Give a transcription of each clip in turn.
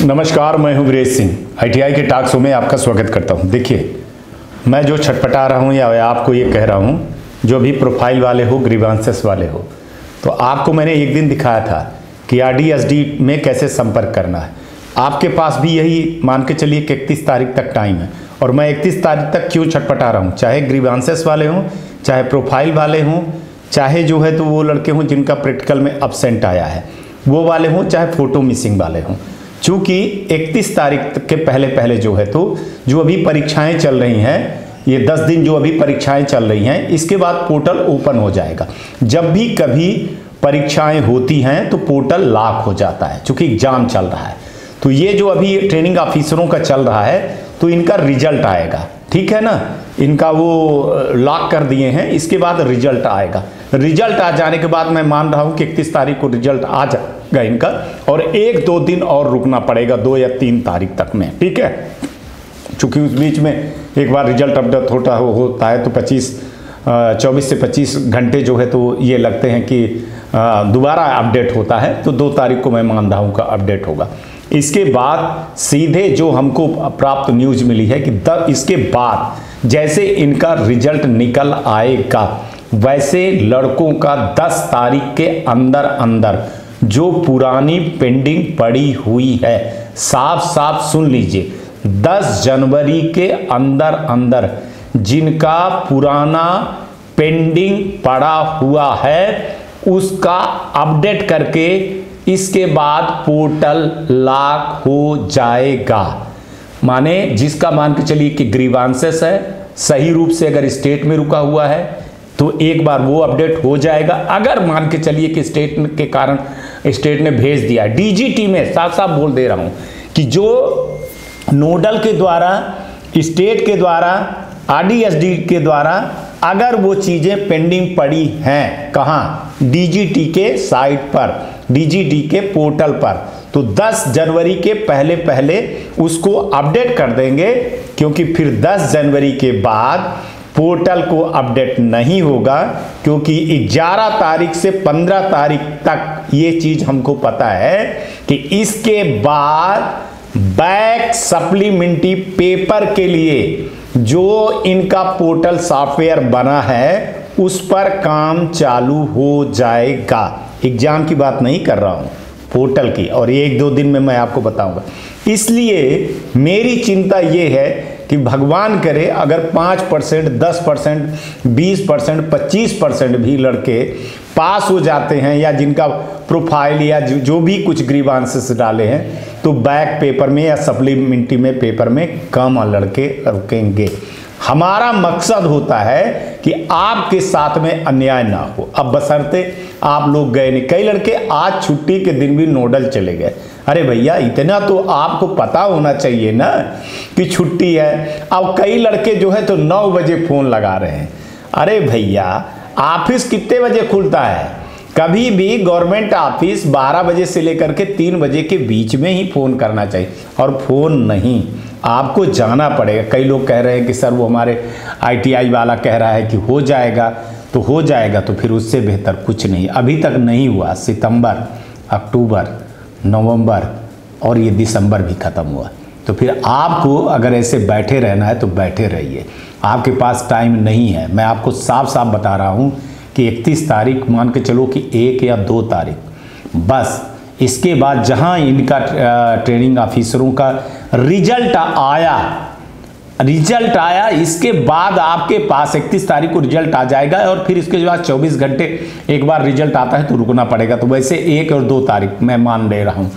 नमस्कार, मैं हूं वीरेश सिंह। आईटीआई के टॉक शो में आपका स्वागत करता हूं। देखिए, मैं जो छटपटा रहा हूं या आपको ये कह रहा हूं, जो भी प्रोफाइल वाले हो, ग्रीवांसेस वाले हो, तो आपको मैंने एक दिन दिखाया था कि आरडीएसडी में कैसे संपर्क करना है। आपके पास भी यही मान के चलिए कि 31 तारीख तक टाइम है, और मैं 31 तारीख तक क्यों छटपटा रहा हूँ, चाहे ग्रीवांसेस वाले हों, चाहे प्रोफाइल वाले हों, चाहे जो है तो वो लड़के हों जिनका प्रैक्टिकल में अब्सेंट आया है वो वाले हों, चाहे फोटो मिसिंग वाले हों। चूँकि 31 तारीख के पहले जो है तो जो अभी परीक्षाएं चल रही हैं, ये 10 दिन जो अभी परीक्षाएं चल रही हैं, इसके बाद पोर्टल ओपन हो जाएगा। जब भी कभी परीक्षाएं होती हैं तो पोर्टल लॉक हो जाता है, चूँकि एग्जाम चल रहा है। तो ये जो अभी ट्रेनिंग ऑफिसरों का चल रहा है तो इनका रिजल्ट आएगा, ठीक है ना, इनका वो लॉक कर दिए हैं, इसके बाद रिजल्ट आएगा। रिजल्ट आ जाने के बाद मैं मान रहा हूँ कि 31 तारीख को रिजल्ट आ जाएगा इनका, और 1-2 दिन और रुकना पड़ेगा, 2 या 3 तारीख तक में, ठीक है। चूँकि उस बीच में एक बार रिजल्ट अपडेट होता है तो 24 से 25 घंटे जो है तो ये लगते हैं कि दोबारा अपडेट होता है, तो 2 तारीख को मैं मान रहा हूँ का अपडेट होगा। इसके बाद सीधे जो हमको प्राप्त न्यूज मिली है कि इसके बाद जैसे इनका रिजल्ट निकल आएगा, वैसे लड़कों का 10 तारीख के अंदर जो पुरानी पेंडिंग पड़ी हुई है, साफ सुन लीजिए, 10 जनवरी के अंदर जिनका पुराना पेंडिंग पड़ा हुआ है उसका अपडेट करके इसके बाद पोर्टल लॉक हो जाएगा। माने जिसका मान के चलिए कि ग्रीवांसेस है, सही रूप से अगर स्टेट में रुका हुआ है तो एक बार वो अपडेट हो जाएगा। अगर मान के चलिए कि स्टेट के कारण स्टेट ने भेज दिया डीजीटी में, साफ बोल दे रहा हूं कि जो नोडल के द्वारा, स्टेट के द्वारा, आरडीएसडी के द्वारा अगर वो चीजें पेंडिंग पड़ी हैं, कहाँ, डीजीटी के साइट पर, डीजीटी के पोर्टल पर, तो 10 जनवरी के पहले उसको अपडेट कर देंगे, क्योंकि फिर 10 जनवरी के बाद पोर्टल को अपडेट नहीं होगा, क्योंकि 11 तारीख से 15 तारीख तक ये चीज हमको पता है कि इसके बाद बैक सप्लीमेंट्री पेपर के लिए जो इनका पोर्टल सॉफ्टवेयर बना है उस पर काम चालू हो जाएगा। एग्जाम की बात नहीं कर रहा हूं, पोर्टल की, और 1-2 दिन में मैं आपको बताऊंगा। इसलिए मेरी चिंता ये है कि भगवान करे अगर 5%, 10%, 20%, 25% भी लड़के पास हो जाते हैं, या जिनका प्रोफाइल या जो भी कुछ ग्रीवांसेस डाले हैं, तो बैक पेपर में या सप्लीमेंट्री में पेपर में कम लड़के रुकेंगे। हमारा मकसद होता है कि आपके साथ में अन्याय ना हो। अब बशर्ते आप लोग गए नहीं, कई लड़के आज छुट्टी के दिन भी नोडल चले गए। अरे भैया, इतना तो आपको पता होना चाहिए ना कि छुट्टी है। अब कई लड़के जो है तो 9 बजे फोन लगा रहे हैं। अरे भैया, ऑफिस कितने बजे खुलता है? कभी भी गवर्नमेंट ऑफिस 12 बजे से लेकर के 3 बजे के बीच में ही फोन करना चाहिए, और फोन नहीं, आपको जाना पड़ेगा। कई लोग कह रहे हैं कि सर वो हमारे आईटीआई वाला कह रहा है कि हो जाएगा, तो हो जाएगा, तो फिर उससे बेहतर कुछ नहीं। अभी तक नहीं हुआ, सितंबर, अक्टूबर, नवंबर और ये दिसंबर भी खत्म हुआ, तो फिर आपको अगर ऐसे बैठे रहना है तो बैठे रहिए, आपके पास टाइम नहीं है। मैं आपको साफ बता रहा हूँ कि 31 तारीख मान के चलो कि 1 या 2 तारीख बस, इसके बाद जहाँ इनका ट्रेनिंग ऑफिसरों का रिजल्ट आया, इसके बाद आपके पास 31 तारीख को रिजल्ट आ जाएगा, और फिर इसके बाद 24 घंटे एक बार रिजल्ट आता है तो रुकना पड़ेगा। तो वैसे 1 और 2 तारीख मैं मान ले रहा हूँ।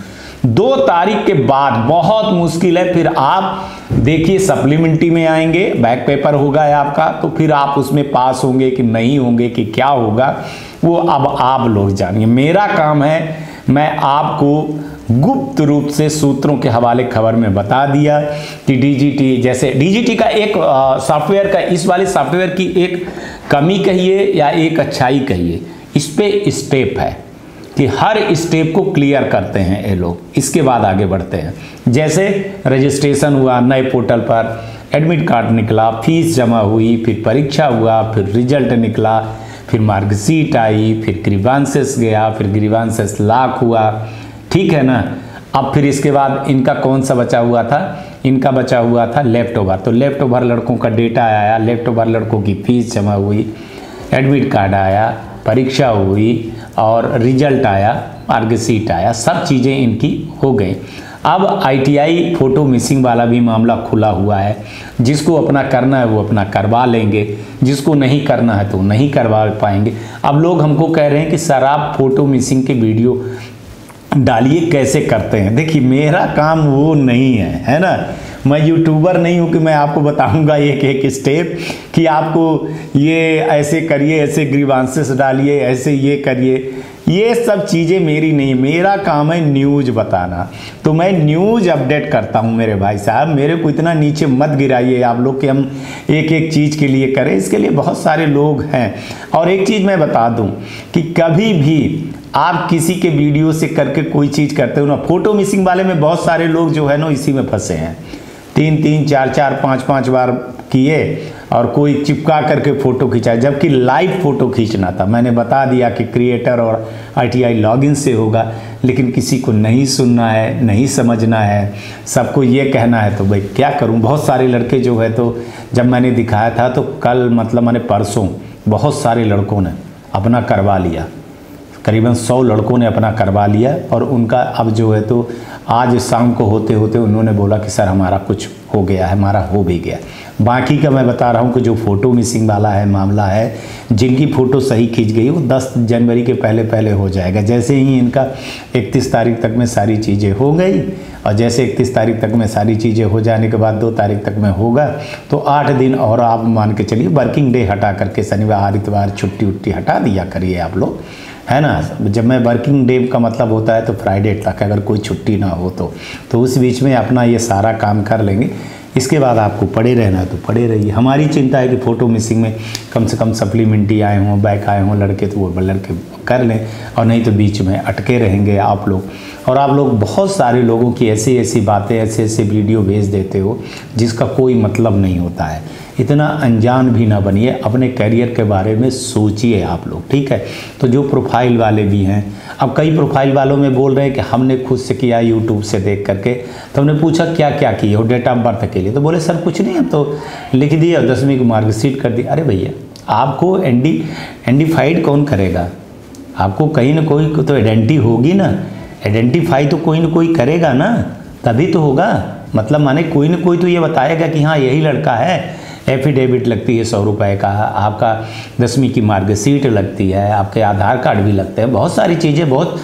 2 तारीख के बाद बहुत मुश्किल है, फिर आप देखिए सप्लीमेंट्री में आएंगे, बैक पेपर होगा आपका, तो फिर आप उसमें पास होंगे कि नहीं होंगे कि क्या होगा, वो अब आप लोग जानिए। मेरा काम है, मैं आपको गुप्त रूप से सूत्रों के हवाले खबर में बता दिया कि डीजीटी, जैसे डीजीटी का एक सॉफ्टवेयर का, इस वाले सॉफ्टवेयर की एक कमी कहिए या एक अच्छाई कहिए, इस पे स्टेप है कि हर स्टेप को क्लियर करते हैं ये लोग, इसके बाद आगे बढ़ते हैं। जैसे रजिस्ट्रेशन हुआ नए पोर्टल पर, एडमिट कार्ड निकला, फीस जमा हुई, फिर परीक्षा हुआ, फिर रिजल्ट निकला, फिर मार्कशीट आई, फिर ग्रीवांसेस गया, फिर ग्रीवांसेस लॉक हुआ, ठीक है ना। अब फिर इसके बाद इनका कौन सा बचा हुआ था, इनका बचा हुआ था लेफ्ट ओवर। तो लेफ्ट ओवर लड़कों का डेटा आया, लेफ्ट ओवर लड़कों की फीस जमा हुई, एडमिट कार्ड आया, परीक्षा हुई और रिजल्ट आया, मार्कशीट आया, सब चीज़ें इनकी हो गई। अब ITI फ़ोटो मिसिंग वाला भी मामला खुला हुआ है। जिसको अपना करना है वो अपना करवा लेंगे, जिसको नहीं करना है तो नहीं करवा पाएंगे। अब लोग हमको कह रहे हैं कि सर आप फ़ोटो मिसिंग के वीडियो डालिए, कैसे करते हैं। देखिए मेरा काम वो नहीं है ना, मैं यूट्यूबर नहीं हूँ कि मैं आपको बताऊंगा एक एक स्टेप कि आपको ये ऐसे करिए, ऐसे ग्रीवांसेस डालिए, ऐसे ये करिए। ये सब चीज़ें मेरी नहीं, मेरा काम है न्यूज़ बताना। तो मैं न्यूज़ अपडेट करता हूँ मेरे भाई साहब, मेरे को इतना नीचे मत गिराइए आप लोग कि हम एक एक चीज़ के लिए करें। इसके लिए बहुत सारे लोग हैं। और एक चीज़ मैं बता दूँ कि कभी भी आप किसी के वीडियो से करके कोई चीज़ करते हो ना, फ़ोटो मिसिंग वाले में बहुत सारे लोग जो है ना इसी में फंसे हैं। 3-3, 4-4, 5-5 बार किए और कोई चिपका करके फ़ोटो खिंचाए, जबकि लाइव फ़ोटो खींचना था। मैंने बता दिया कि क्रिएटर और ITI लॉगिन से होगा, लेकिन किसी को नहीं सुनना है, नहीं समझना है, सबको ये कहना है। तो भाई क्या करूं। बहुत सारे लड़के जो है, तो जब मैंने दिखाया था तो कल मतलब मैंने परसों बहुत सारे लड़कों ने अपना करवा लिया, करीबन 100 लड़कों ने अपना करवा लिया। और उनका अब जो है तो आज शाम को होते होते उन्होंने बोला कि सर हमारा कुछ हो गया है, हमारा हो भी गया। बाकी का मैं बता रहा हूँ कि जो फ़ोटो मिसिंग वाला है मामला है, जिनकी फ़ोटो सही खींच गई वो 10 जनवरी के पहले हो जाएगा। जैसे ही इनका 31 तारीख तक में सारी चीज़ें हो गई, और जैसे 31 तारीख तक में सारी चीज़ें हो जाने के बाद 2 तारीख तक में होगा, तो 8 दिन और आप मान के चलिए, वर्किंग डे हटा करके शनिवार इतवार छुट्टी उट्टी हटा दिया करिए आप लोग, है ना। जब मैं वर्किंग डे का मतलब होता है तो फ्राइडे तक अगर कोई छुट्टी ना हो तो उस बीच में अपना ये सारा काम कर लेंगे। इसके बाद आपको पड़े रहना है तो पड़े रहिए। हमारी चिंता है कि फ़ोटो मिसिंग में कम से कम सप्लीमेंट्री आए हों, बैक आए हों लड़के, तो वो लड़के कर लें, और नहीं तो बीच में अटके रहेंगे आप लोग। और आप लोग बहुत सारे लोगों की ऐसी ऐसी बातें, ऐसे ऐसे वीडियो भेज देते हो जिसका कोई मतलब नहीं होता है। इतना अनजान भी ना बनिए, अपने करियर के बारे में सोचिए आप लोग, ठीक है। तो जो प्रोफाइल वाले भी हैं, अब कई प्रोफाइल वालों में बोल रहे हैं कि हमने खुद से किया यूट्यूब से देख करके। तो हमने पूछा क्या क्या किए हो डेट ऑफ बर्थ के लिए, तो बोले सर कुछ नहीं, अब तो लिख दिया 10वीं की मार्कशीट कर दी। अरे भैया आपको आइडेंटिफाइड कौन करेगा? आपको कहीं ना कोई तो आइडेंटिटी होगी ना, आइडेंटिफाई तो कोई ना कोई करेगा ना, तभी तो होगा। मतलब माने कोई ना कोई तो ये बताएगा कि हाँ यही लड़का है। एफिडेविट लगती है 100 रुपये का, आपका 10वीं की मार्कशीट लगती है, आपके आधार कार्ड भी लगते हैं, बहुत सारी चीज़ें, बहुत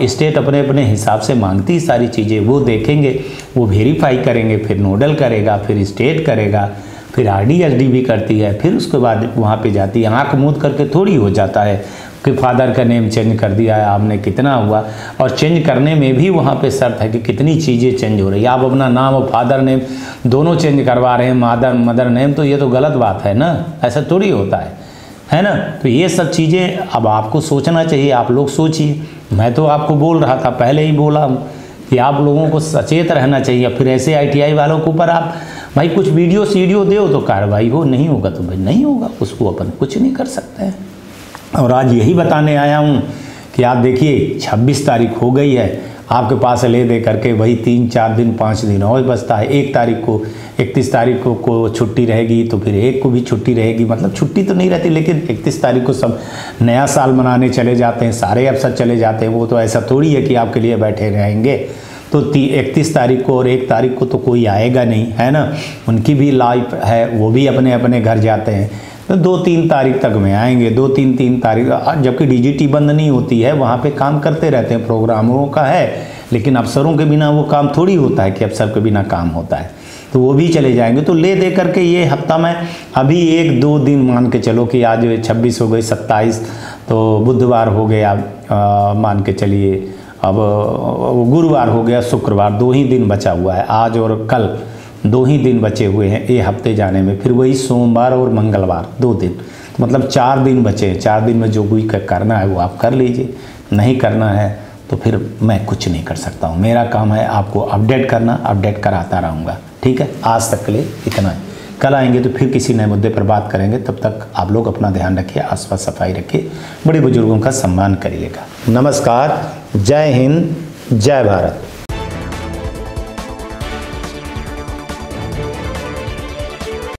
स्टेट अपने अपने हिसाब से मांगती है सारी चीज़ें। वो देखेंगे, वो वेरीफाई करेंगे, फिर नोडल करेगा, फिर स्टेट करेगा, फिर RD/SD भी करती है, फिर उसके बाद वहाँ पे जाती है। आँख मूंद करके थोड़ी हो जाता है कि फादर का नेम चेंज कर दिया है आपने, कितना हुआ। और चेंज करने में भी वहाँ पे शर्त है कि कितनी चीज़ें चेंज हो रही है। आप अपना नाम और फादर नेम दोनों चेंज करवा रहे हैं, मदर नेम, तो ये तो गलत बात है ना, ऐसा थोड़ी होता है ना। तो ये सब चीज़ें अब आपको सोचना चाहिए, आप लोग सोचिए। मैं तो आपको बोल रहा था, पहले ही बोला हूँ कि आप लोगों को सचेत रहना चाहिए। फिर ऐसे ITI वालों के ऊपर आप भाई कुछ वीडियो दो तो कार्रवाई हो, नहीं होगा तो भाई नहीं होगा, उसको अपन कुछ नहीं कर सकते हैं। और आज यही बताने आया हूँ कि आप देखिए 26 तारीख हो गई है, आपके पास ले दे करके वही 3-4 दिन 5 दिन और बचता है। 1 तारीख को 31 तारीख को छुट्टी रहेगी, तो फिर 1 को भी छुट्टी रहेगी। मतलब छुट्टी तो नहीं रहती, लेकिन 31 तारीख को सब नया साल मनाने चले जाते हैं, सारे अफसर चले जाते हैं। वो तो ऐसा थोड़ी है कि आपके लिए बैठे रहेंगे। तो 31 तारीख को और 1 तारीख को तो कोई आएगा नहीं, है ना। उनकी भी लाइफ है, वो भी अपने अपने घर जाते हैं। तो 2-3 तारीख तक में आएंगे, 2-3 तारीख, जबकि DGT बंद नहीं होती है, वहाँ पे काम करते रहते हैं, प्रोग्रामरों का है। लेकिन अफसरों के बिना वो काम थोड़ी होता है कि अफसर के बिना काम होता है, तो वो भी चले जाएंगे। तो ले दे करके ये हफ्ता में अभी 1-2 दिन मान के चलो कि आज 26 हो गई, 27 तो बुधवार हो गया, मान के चलिए अब गुरुवार हो गया, शुक्रवार, 2 ही दिन बचा हुआ है, आज और कल 2 ही दिन बचे हुए हैं ये हफ्ते जाने में। फिर वही सोमवार और मंगलवार 2 दिन, मतलब 4 दिन बचे हैं। 4 दिन में जो कोई करना है वो आप कर लीजिए, नहीं करना है तो फिर मैं कुछ नहीं कर सकता हूँ। मेरा काम है आपको अपडेट करना, अपडेट कराता रहूँगा, ठीक है। आज तक के लिए इतना है, कल आएंगे तो फिर किसी नए मुद्दे पर बात करेंगे। तब तक आप लोग अपना ध्यान रखिए, आसपास सफाई रखिए, बड़े बुजुर्गों का सम्मान करिएगा। नमस्कार, जय हिंद, जय भारत।